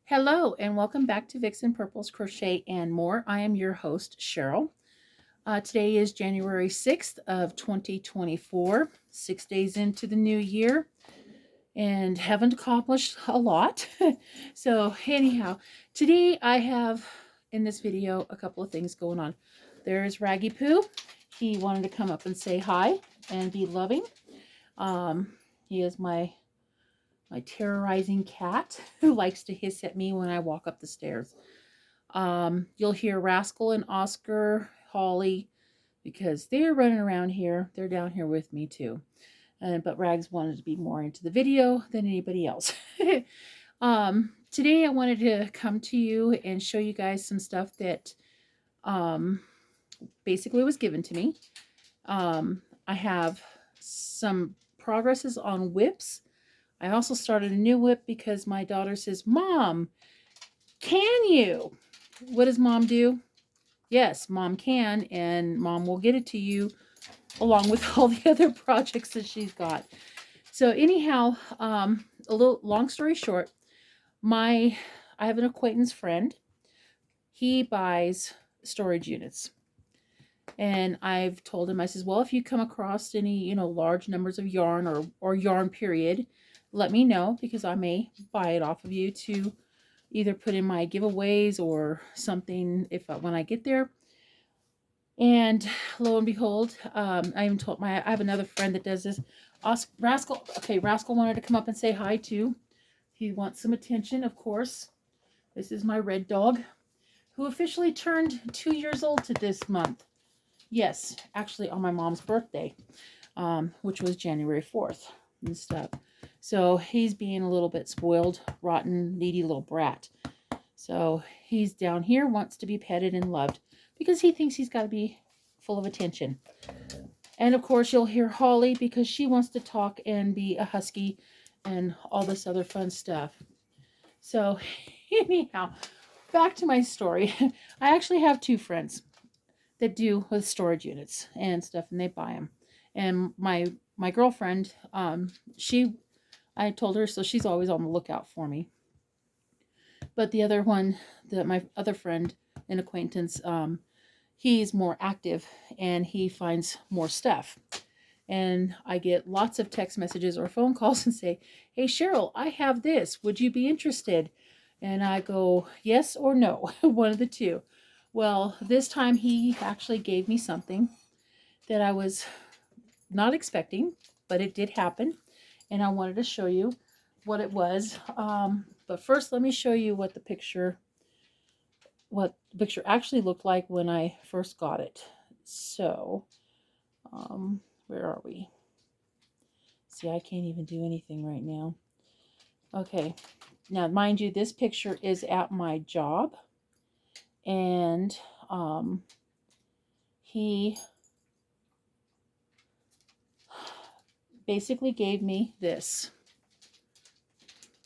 Hello and welcome back to Vixen Purple's Crochet and More. I am your host, Cheryl. Today is January 6th of 2024, 6 days into the new year, and haven't accomplished a lot. So anyhow, today I have in this video a couple of things going on. There's Raggy Poo. He wanted to come up and say hi and be loving. He is my terrorizing cat who likes to hiss at me when I walk up the stairs. You'll hear Rascal and Oscar, Holly, because they're running around here. They're down here with me too. But Rags wanted to be more into the video than anybody else. Today I wanted to come to you and show you guys some stuff that basically was given to me. I have some progresses on WIPs. I also started a new WIP because my daughter says, "Mom, can you?" What does Mom do? Yes, Mom can, and Mom will get it to you along with all the other projects that she's got. So anyhow, a little long story short, I have an acquaintance friend. He buys storage units. And I've told him, I says, well, if you come across any, large numbers of yarn or yarn period, let me know, because I may buy it off of you to either put in my giveaways or something when I get there. And lo and behold, I even told I have another friend that does this. Rascal. Okay, Rascal wanted to come up and say hi too. He wants some attention, of course. This is my red dog, who officially turned 2 years old this month. Yes, actually on my mom's birthday, which was January 4th and stuff. So he's being a little bit spoiled, rotten, needy little brat. So he's down here, wants to be petted and loved because he thinks he's got to be full of attention. And of course you'll hear Holly because she wants to talk and be a husky and all this other fun stuff. So anyhow, back to my story. I actually have two friends that do with storage units and stuff, and they buy them. And my girlfriend, I told her, so she's always on the lookout for me. But the other one, my other friend and acquaintance, he's more active and he finds more stuff. And I get lots of text messages or phone calls and say, "Hey Cheryl, I have this. Would you be interested?" And I go, yes or no, one of the two. Well, this time he actually gave me something that I was not expecting, but it did happen. And I wanted to show you what it was. But first, let me show you what the picture actually looked like when I first got it. So, where are we? See, I can't even do anything right now. Okay. Now, mind you, this picture is at my job. And he basically gave me this.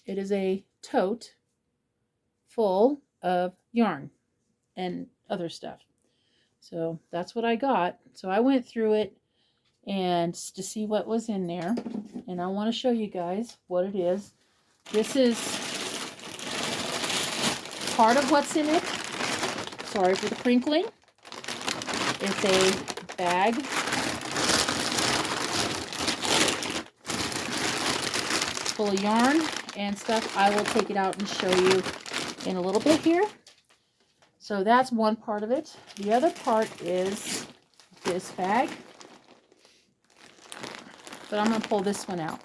It is a tote full of yarn and other stuff. So that's what I got. So I went through it and to see what was in there. And I want to show you guys what it is. This is part of what's in it. Sorry for the crinkling. It's a bag full of yarn and stuff. I will take it out and show you in a little bit here. So that's one part of it. The other part is this bag. But I'm going to pull this one out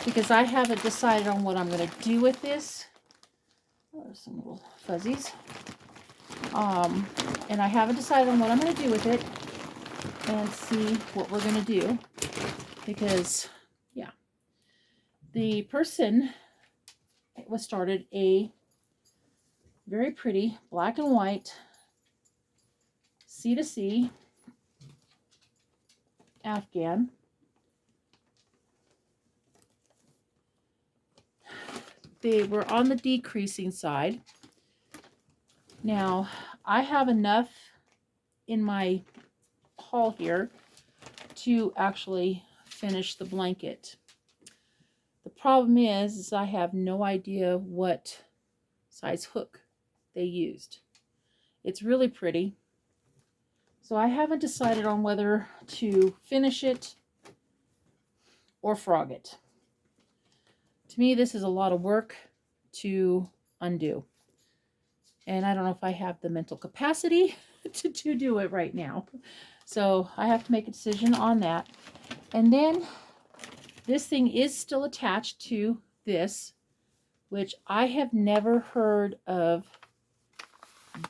because I haven't decided on what I'm going to do with this. Oh, there's some little fuzzies. And I haven't decided on what I'm going to do with it and see what we're going to do because, yeah, the person started a very pretty black and white C2C Afghan. They were on the decreasing side. Now, I have enough in my haul here to actually finish the blanket. The problem is I have no idea what size hook they used. It's really pretty. So I haven't decided on whether to finish it or frog it. To me, this is a lot of work to undo. And I don't know if I have the mental capacity to do it right now. So I have to make a decision on that. And then this thing is still attached to this, which I have never heard of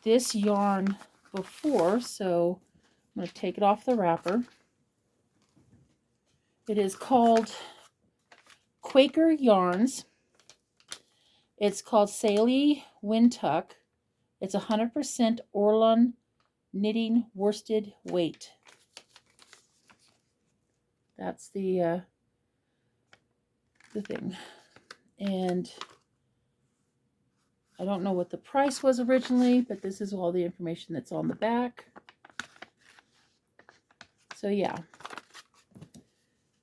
this yarn before. So I'm going to take it off the wrapper. It is called Quaker Yarns. It's called Saley Windtuck. It's 100% Orlon knitting worsted weight. That's the thing. And I don't know what the price was originally, but this is all the information that's on the back. So yeah.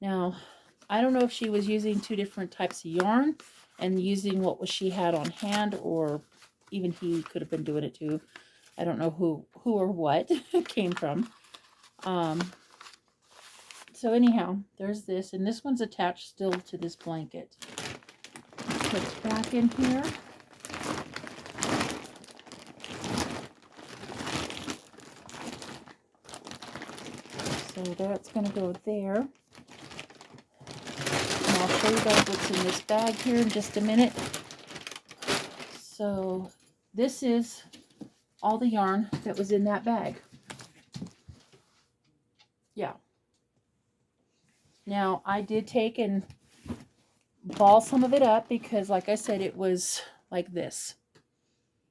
Now, I don't know if she was using 2 different types of yarn and using what she had on hand, or even he could have been doing it too. I don't know who or what it came from. So anyhow, there's this, and this one's attached still to this blanket. Put it back in here. So that's going to go there. And I'll show you guys what's in this bag here in just a minute. So this is all the yarn that was in that bag. Yeah. Now, I did take and ball some of it up because, like I said, it was like this.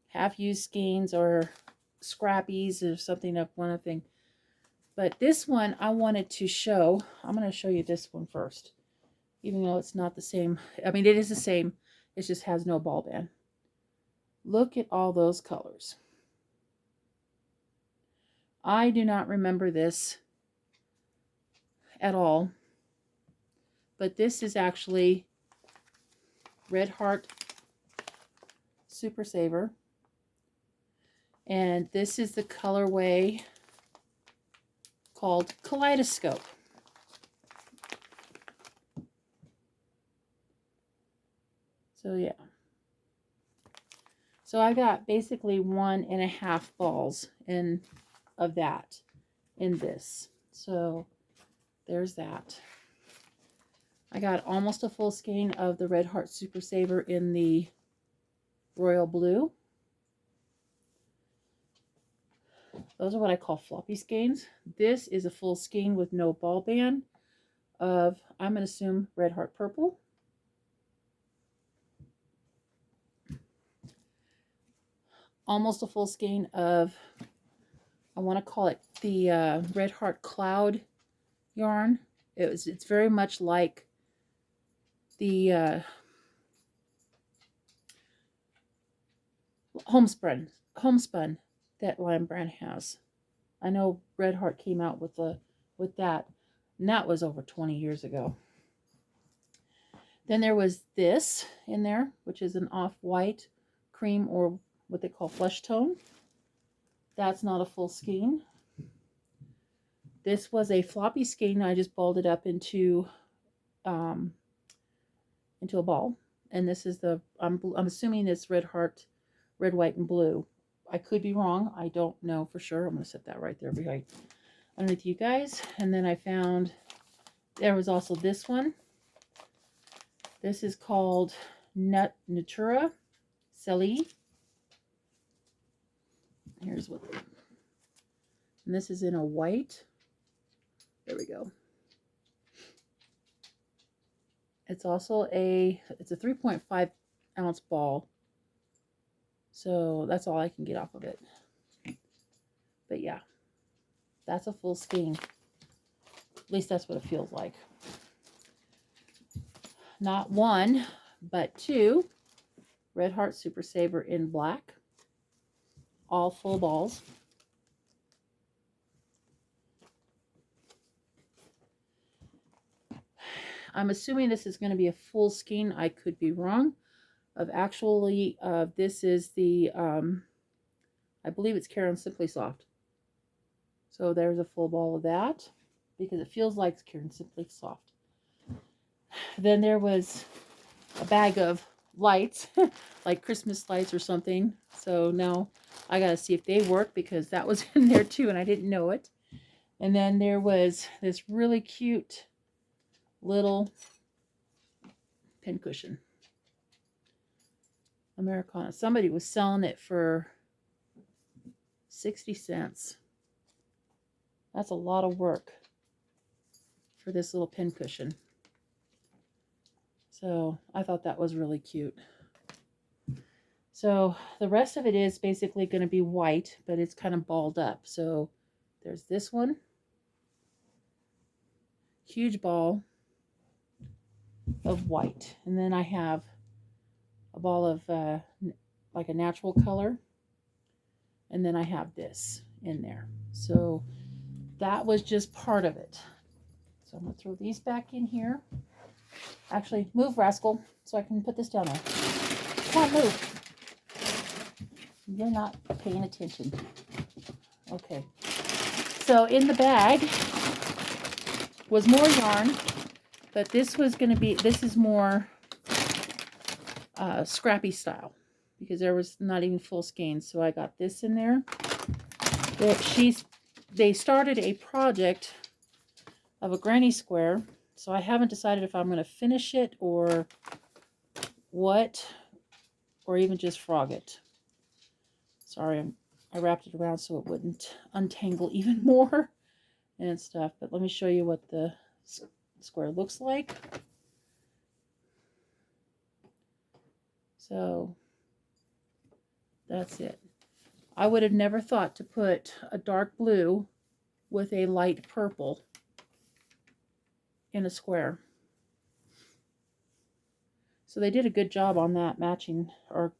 Half-used skeins or scrappies or something of one thing. But this one I wanted to show. I'm going to show you this one first. Even though it's not the same. I mean, it is the same. It just has no ball band. Look at all those colors. I do not remember this at all. But this is actually Red Heart Super Saver. And this is the colorway called Kaleidoscope. So yeah. So I got basically 1.5 balls of that in this. So there's that. I got almost a full skein of the Red Heart Super Saver in the royal blue. Those are what I call floppy skeins. This is a full skein with no ball band of, I'm going to assume, Red Heart Purple. Almost a full skein of, I want to call it the Red Heart Cloud yarn. It's very much like the homespun that Lion Brand has. I know Red Heart came out with that, and that was over 20 years ago. Then there was this in there, which is an off-white cream, or what they call flesh tone. That's not a full skein. This was a floppy skein. I just balled it up into a ball. And this is the, I'm assuming it's Red Heart, red, white, and blue. I could be wrong. I don't know for sure. I'm going to set that right there behind underneath you guys. And then I found there was also this one. This is called Natura Celi. Here's what, and this is in a white. There we go. It's also it's a 3.5 ounce ball. So that's all I can get off of it. But yeah, that's a full skein. At least that's what it feels like. Not 1, but 2 Red Heart Super Saver in black. All full balls. I'm assuming this is going to be a full skein. I could be wrong. of actually, this is the, I believe it's Karen Simply Soft. So there's a full ball of that because it feels like Karen Simply Soft. Then there was a bag of lights, like Christmas lights or something. So now I got to see if they work because that was in there too and I didn't know it. And then there was this really cute little pincushion. Americana. Somebody was selling it for 60 cents. That's a lot of work for this little pincushion. So I thought that was really cute. So the rest of it is basically going to be white, but it's kind of balled up. So there's this one. Huge ball of white. And then I have a ball of like a natural color. And then I have this in there. So that was just part of it. So I'm going to throw these back in here. Actually, move, rascal, so I can put this down there. Come on, move. You're not paying attention. Okay. So in the bag was more yarn, but this was going to be, this is more Scrappy style because there was not even full skeins. So I got this in there. They started a project of a granny square. So I haven't decided if I'm going to finish it or what, or even just frog it. Sorry, I wrapped it around so it wouldn't untangle even more and stuff. But let me show you what the square looks like. So that's it. I would have never thought to put a dark blue with a light purple in a square. So they did a good job on that matching or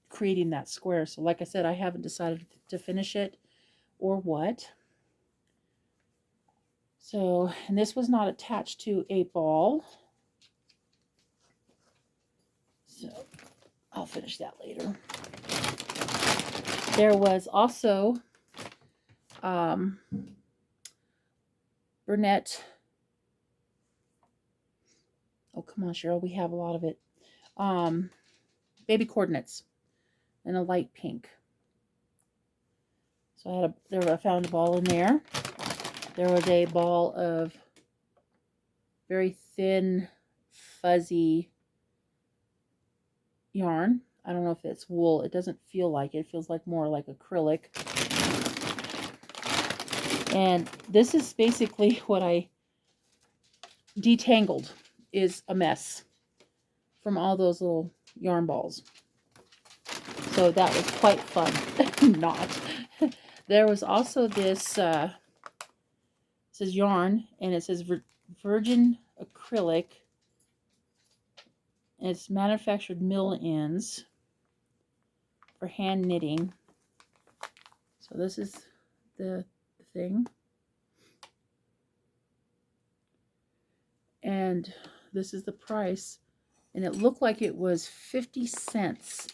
creating that square. So like I said, I haven't decided to finish it or what. So, and this was not attached to a ball. So I'll finish that later. There was also Burnett. Oh, come on, Cheryl. We have a lot of it. Baby coordinates in a light pink. So I found a ball in there. There was a ball of very thin, fuzzy yarn. I don't know if it's wool. It doesn't feel like it. It feels like more like acrylic. And this is basically what I detangled, is a mess from all those little yarn balls. So that was quite fun. Not. There was also this, it says yarn, and it says virgin acrylic. And it's manufactured mill ends for hand knitting. So this is the thing. And this is the price. And it looked like it was 50 cents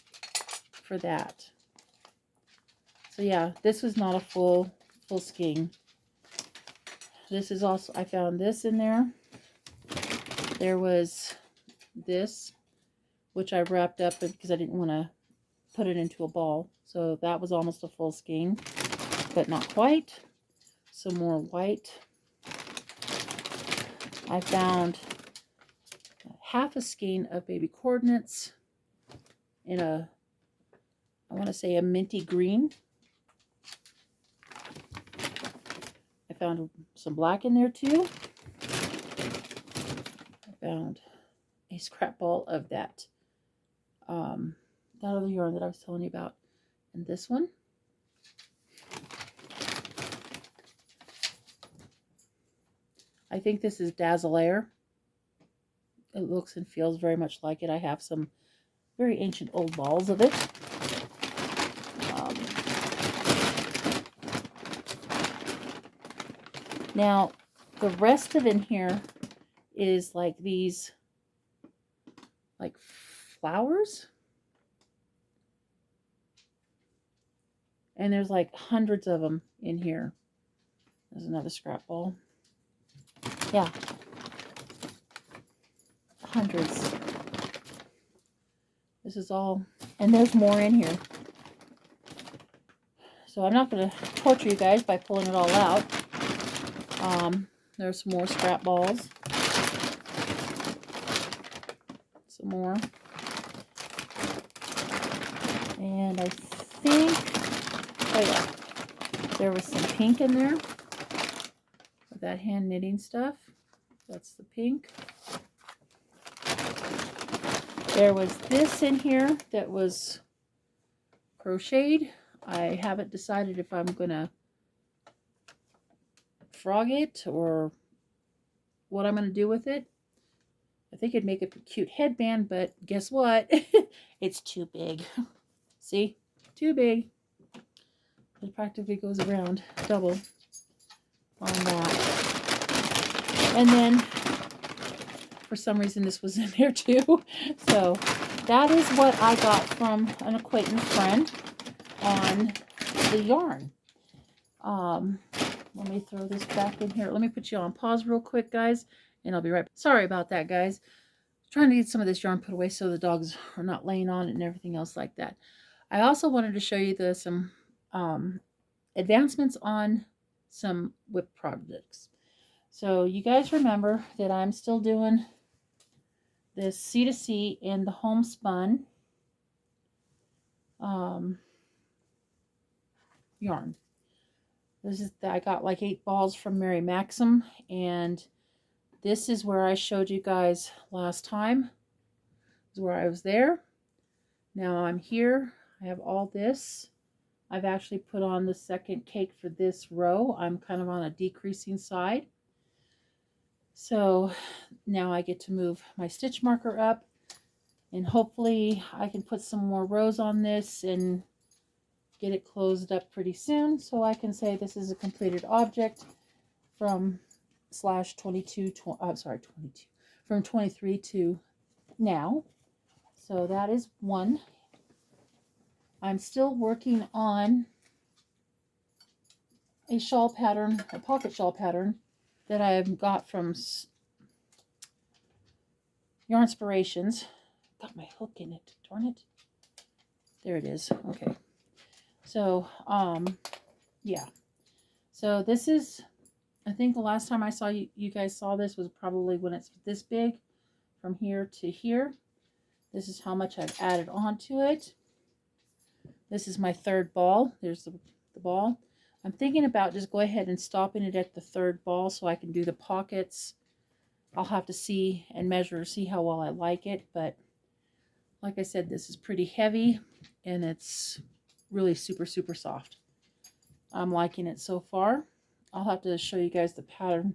for that. So yeah, this was not a full skein. This is also, I found this in there. There was this, which I wrapped up because I didn't want to put it into a ball. So that was almost a full skein, but not quite. Some more white. I found half a skein of baby coordinates in a, I want to say a minty green. I found some black in there too. I found a scrap ball of that that other yarn that I was telling you about, and this one. I think this is Dazzle Air. It looks and feels very much like it. I have some very ancient old balls of it. Now, the rest of in here is like these, like flowers. And there's like hundreds of them in here. There's another scrap ball. Yeah. Hundreds. This is all, and there's more in here. So I'm not going to torture you guys by pulling it all out. There's some more scrap balls. Some more. And I think, oh yeah, there was some pink in there. With that hand knitting stuff. That's the pink. There was this in here that was crocheted. I haven't decided if I'm going to frog it or what I'm going to do with it. I think it'd make a cute headband, but guess what? It's too big. See? Too big. It practically goes around double on that. And then, for some reason, this was in there too. So, that is what I got from an acquaintance friend on the yarn. Let me throw this back in here. Let me put you on pause real quick, guys, and I'll be right back. Sorry about that, guys. Trying to get some of this yarn put away so the dogs are not laying on it and everything else like that. I also wanted to show you some advancements on some WIP projects. So you guys remember that I'm still doing this C2C in the homespun yarn. This is I got like 8 balls from Mary Maxim, and this is where I showed you guys last time. This is where I was there. Now I'm here. I have all this. I've actually put on the second cake for this row. I'm kind of on a decreasing side. So now I get to move my stitch marker up, and hopefully I can put some more rows on this and get it closed up pretty soon so I can say this is a completed object from from 23 to now. So that is one. I'm still working on a shawl pattern, a pocket shawl pattern that I have got from Yarn Inspirations. Got my hook in it, darn it. There it is. Okay. So, yeah. So this is, I think the last time I saw you guys saw this was probably when it's this big, from here to here. This is how much I've added onto it. This is my third ball. There's the ball. I'm thinking about just go ahead and stopping it at the third ball so I can do the pockets. I'll have to see and measure, see how well I like it. But like I said, this is pretty heavy and it's really super, super soft. I'm liking it so far. I'll have to show you guys the pattern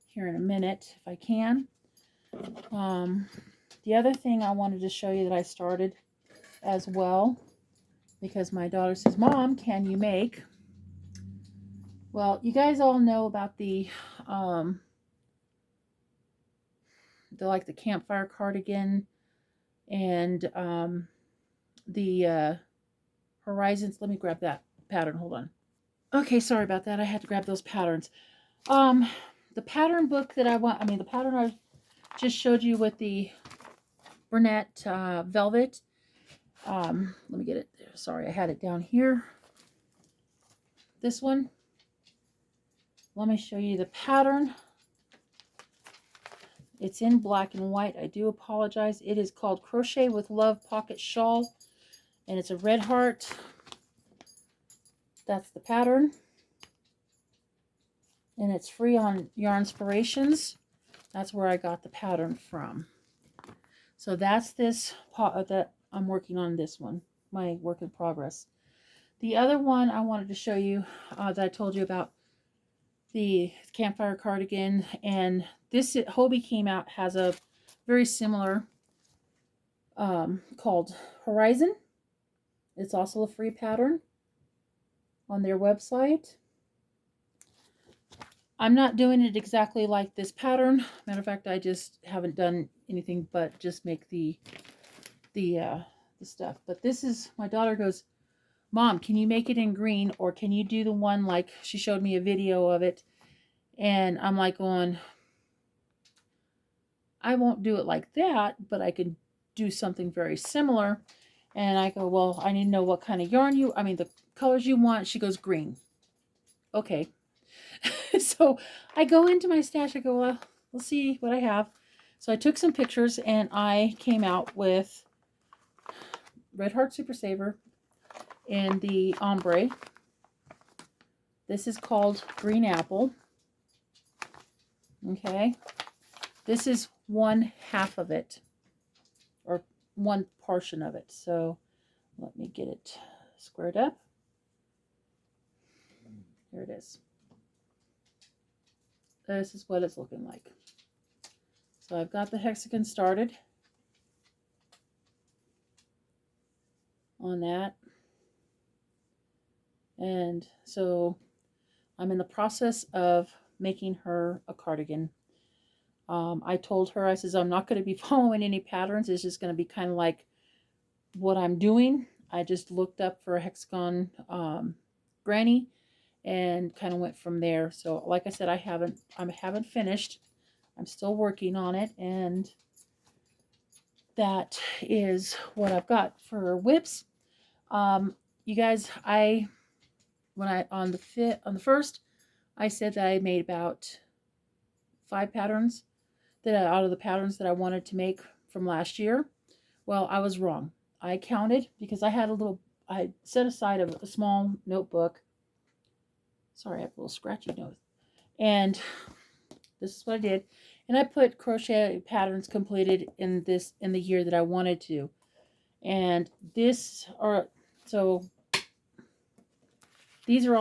here in a minute if I can. The other thing I wanted to show you that I started as well, because my daughter says, Mom, can you make? Well, you guys all know about the campfire cardigan and the horizons. Let me grab that pattern. Hold on. Okay, sorry about that. I had to grab those patterns. The pattern book that the pattern I just showed you with the Bernette velvet. Let me get it there. Sorry, I had it down here. This one. Let me show you the pattern. It's in black and white. I do apologize. It is called Crochet with Love Pocket Shawl, and it's a red heart. That's the pattern, and it's free on Yarn Inspirations. That's where I got the pattern from. So that's this that I'm working on. This one, my work in progress. The other one I wanted to show you that I told you about, the campfire cardigan, and this Hobie came out, has a very similar called Horizon. It's also a free pattern on their website. I'm not doing it exactly like this pattern. Matter of fact, I just haven't done anything but just make the the stuff. But this is, my daughter goes, Mom, can you make it in green, or can you do the one like she showed me a video of it? And I'm like going, I won't do it like that, but I can do something very similar. And I go, well, I need to know what kind of yarn the colors you want. She goes, green. Okay. So I go into my stash. I go, well, we'll see what I have. So I took some pictures and I came out with Red Heart Super Saver in the ombre. This is called Green Apple. Okay. This is 1/2 of it, or one portion of it. So let me get it squared up. Here it is. This is what it's looking like. So I've got the hexagon started on that. And so I'm in the process of making her a cardigan. I told her, I says, I'm not going to be following any patterns. It's just going to be kind of like what I'm doing. I just looked up for a hexagon granny and kind of went from there. So like I said, I haven't finished. I'm still working on it, and that is what I've got for WIPs. You guys, on the first, I said that I made about 5 patterns out of the patterns that I wanted to make from last year. Well, I was wrong. I counted because I set aside a small notebook. Sorry, I have a little scratchy nose. And this is what I did. And I put crochet patterns completed in the year that I wanted to. And these are all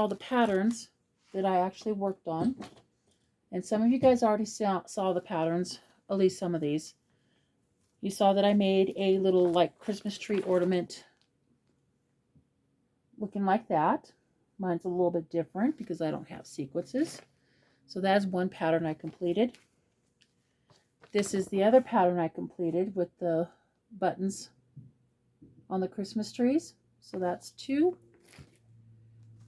the patterns that I actually worked on. And some of you guys already saw the patterns, at least some of these. You saw that I made a little like Christmas tree ornament looking like that. Mine's a little bit different because I don't have sequences. So that's one pattern I completed. This is the other pattern I completed with the buttons on the Christmas trees. So that's 2.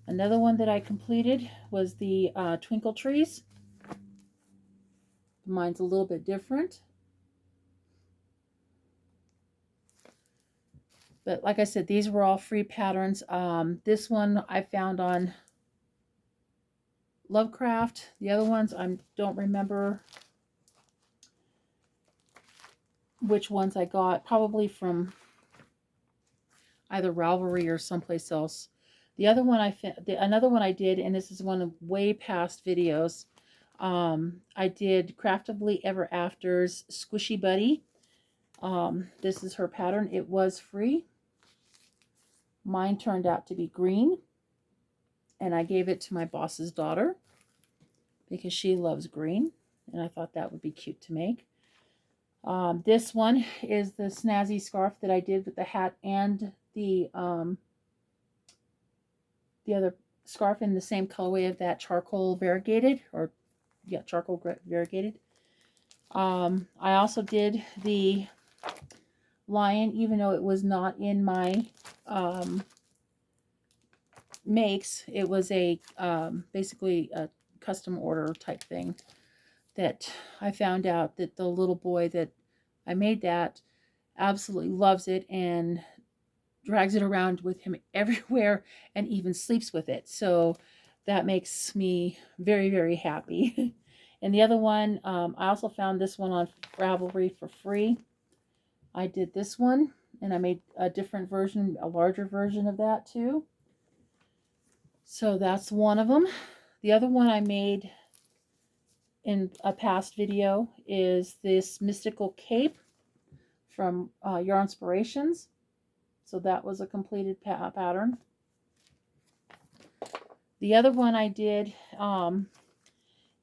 Another one that I completed was the twinkle trees. Mine's a little bit different. But like I said, these were all free patterns. This one I found on Lovecraft. The other ones I don't remember which ones I got. Probably from either Ravelry or someplace else. The other one another one I did, and this is one of way past videos. I did Craftably Ever After's Squishy Buddy. This is her pattern. It was free. Mine turned out to be green, and I gave it to my boss's daughter because she loves green, and I thought that would be cute to make. This one is the snazzy scarf that I did with the hat and the other scarf in the same colorway of that charcoal variegated, charcoal variegated. I also did the lion, even though it was not in my makes. It was a basically a custom order type thing that I found out that the little boy that I made that absolutely loves it and drags it around with him everywhere and even sleeps with it. So that makes me very, very happy. And the other one, I also found this one on Ravelry for free. I did this one, and I made a different version, a larger version of that too. So that's one of them. The other one I made in a past video is this mystical cape from Yarn Inspirations. So that was a completed pattern. The other one I did, and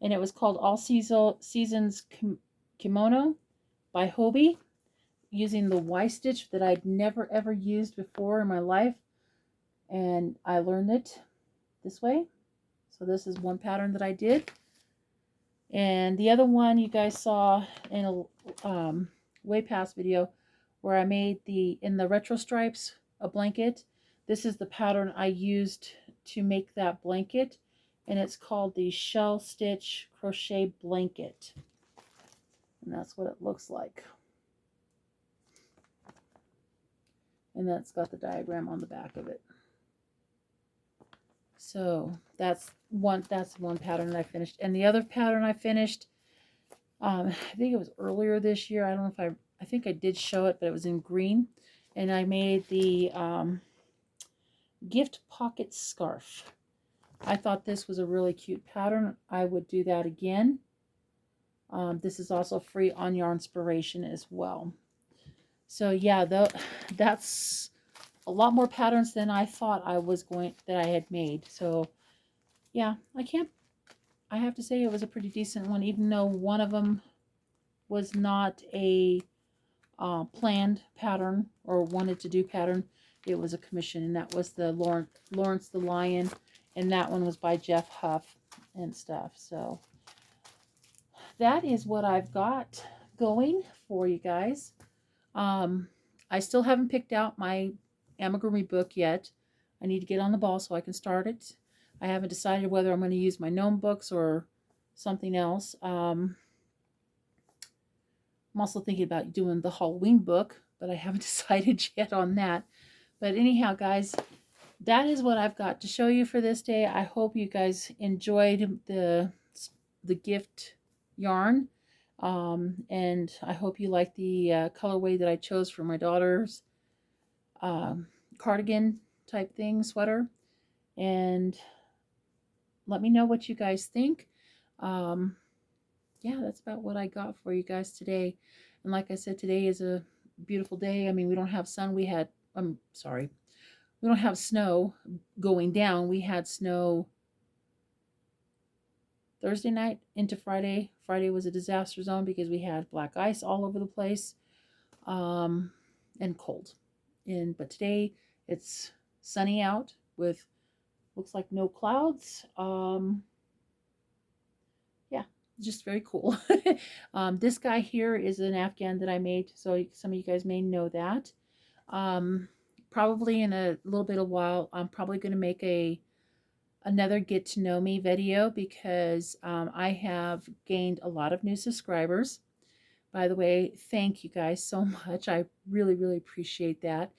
it was called All Seasons Kimono by Hobie, using the Y-stitch that I'd never ever used before in my life. And I learned it this way. So this is one pattern that I did. And the other one you guys saw in a way past video where I made in the retro stripes a blanket. This is the pattern I used to make that blanket, and it's called the shell stitch crochet blanket, and that's what it looks like. And that's got the diagram on the back of it. So that's one pattern that I finished. And the other pattern I finished, I think it was earlier this year. I don't know if I think I did show it, but it was in green. And I made the gift pocket scarf. I thought this was a really cute pattern. I would do that again. This is also free on Yarnspiration as well. So yeah, that's a lot more patterns than I thought that I had made. So yeah, I have to say it was a pretty decent one, even though one of them was not a planned pattern or wanted to do pattern. It was a commission, and that was the Laurence the Lion, and that one was by Jeff Huff and stuff. So that is what I've got going for you guys. I still haven't picked out my amigurumi book yet. I need to get on the ball so I can start it. I haven't decided whether I'm going to use my gnome books or something else. I'm also thinking about doing the Halloween book, but I haven't decided yet on that. But anyhow, guys, that is what I've got to show you for this day. I hope you guys enjoyed the gift yarn. And I hope you like the colorway that I chose for my daughter's cardigan type thing, sweater. And let me know what you guys think. Yeah, that's about what I got for you guys today. And like I said, today is a beautiful day. I mean, we don't have sun. We don't have snow going down. We had snow Thursday night into Friday. Friday was a disaster zone because we had black ice all over the place, and cold. But today it's sunny out with looks like no clouds. Yeah, just very cool. This guy here is an Afghan that I made, so some of you guys may know that. Probably in a little bit of while, I'm probably going to make another get to know me video because I have gained a lot of new subscribers. By the way, thank you guys so much. I really, really appreciate that.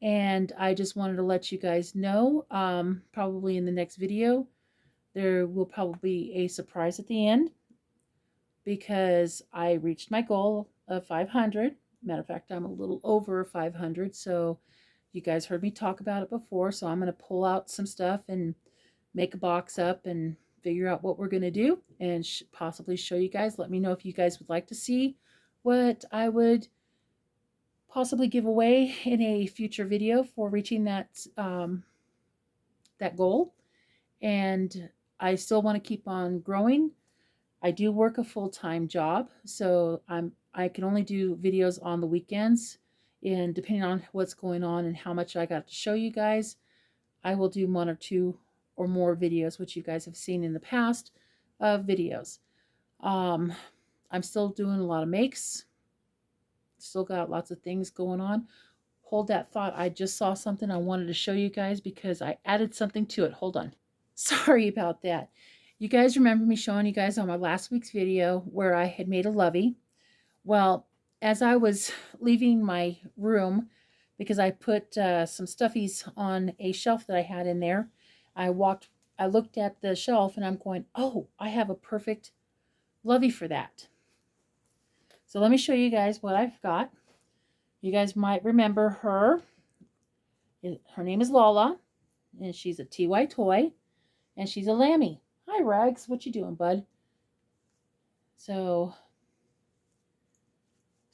And I just wanted to let you guys know, probably in the next video, there will probably be a surprise at the end because I reached my goal of 500. Matter of fact, I'm a little over 500. So you guys heard me talk about it before. So I'm going to pull out some stuff and make a box up and figure out what we're going to do and possibly show you guys. Let me know if you guys would like to see what I would possibly give away in a future video for reaching that that goal. And I still want to keep on growing. I do work a full-time job, so I can only do videos on the weekends, and depending on what's going on and how much I got to show you guys, I will do 1 or 2 or more videos, which you guys have seen in the past of videos. I'm still doing a lot of makes. Still got lots of things going on. Hold that thought. I just saw something I wanted to show you guys because I added something to it. Hold on. Sorry about that. You guys remember me showing you guys on my last week's video where I had made a lovey. Well, as I was leaving my room, because I put some stuffies on a shelf that I had in there, I looked at the shelf and I'm going, oh, I have a perfect lovey for that. So let me show you guys what I've got. You guys might remember her. Her name is Lala, and she's a TY toy, and she's a lammy. Hi, Rags. What you doing, bud? So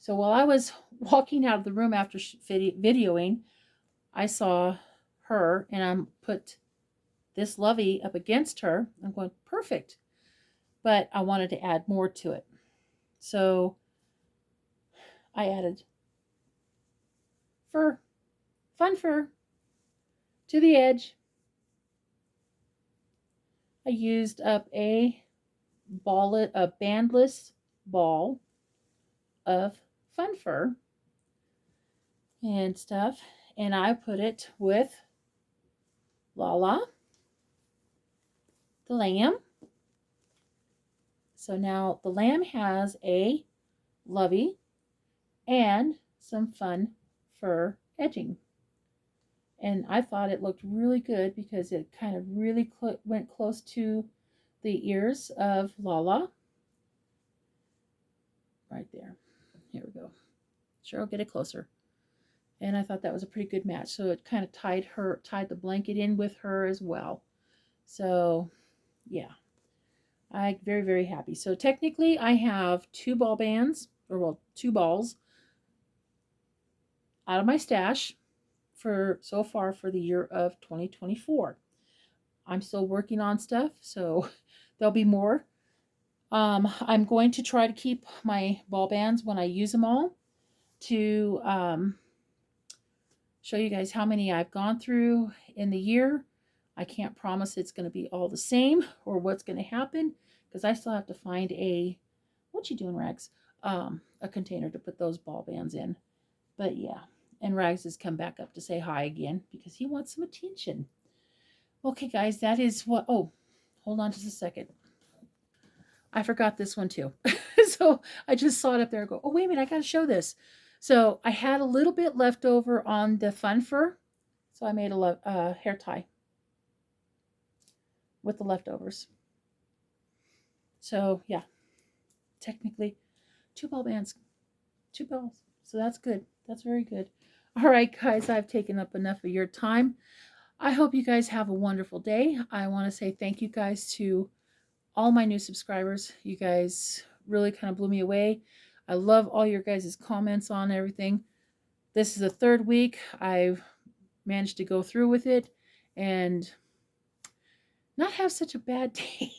while I was walking out of the room after videoing, I saw her, and I put this lovey up against her. I'm going, perfect. But I wanted to add more to it. So I added fur, fun fur, to the edge. I used up a bandless ball of fun fur. and stuff. And I put it with Lala, the lamb. So now the lamb has a lovey and some fun fur edging. And I thought it looked really good because it kind of really went close to the ears of Lala. Right there. Here we go. Cheryl, get it closer. And I thought that was a pretty good match. So it kind of tied the blanket in with her as well. So yeah, I'm very, very happy. So technically I have 2 ball bands, or well, 2 balls out of my stash for so far for the year of 2024. I'm still working on stuff, so there'll be more. I'm going to try to keep my ball bands when I use them all to show you guys how many I've gone through in the year. I can't promise it's going to be all the same or what's going to happen because I still have to find what you doing, Rags? A container to put those ball bands in. But yeah, and Rags has come back up to say hi again because he wants some attention. Okay, guys, that is what. Oh, hold on just a second. I forgot this one too. So I just saw it up there and go, oh, wait a minute, I got to show this. So I had a little bit left over on the fun fur. So I made a hair tie with the leftovers. So yeah, technically 2 ball bands, 2 balls. So that's good. That's very good. All right, guys, I've taken up enough of your time. I hope you guys have a wonderful day. I want to say thank you guys to all my new subscribers. You guys really kind of blew me away. I love all your guys' comments on everything. This is the 3rd week I've managed to go through with it and not have such a bad day.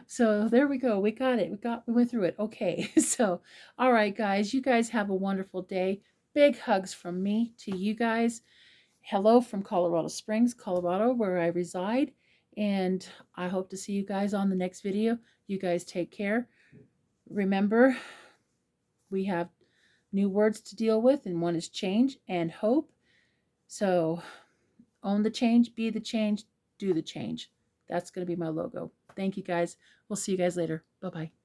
So there we go. We got it. We went through it. Okay. So, all right, guys, you guys have a wonderful day. Big hugs from me to you guys. Hello from Colorado Springs, Colorado, where I reside. And I hope to see you guys on the next video. You guys take care. Remember, we have new words to deal with, and one is change and hope. So own the change, be the change, do the change. That's going to be my logo. Thank you guys. We'll see you guys later. Bye-bye.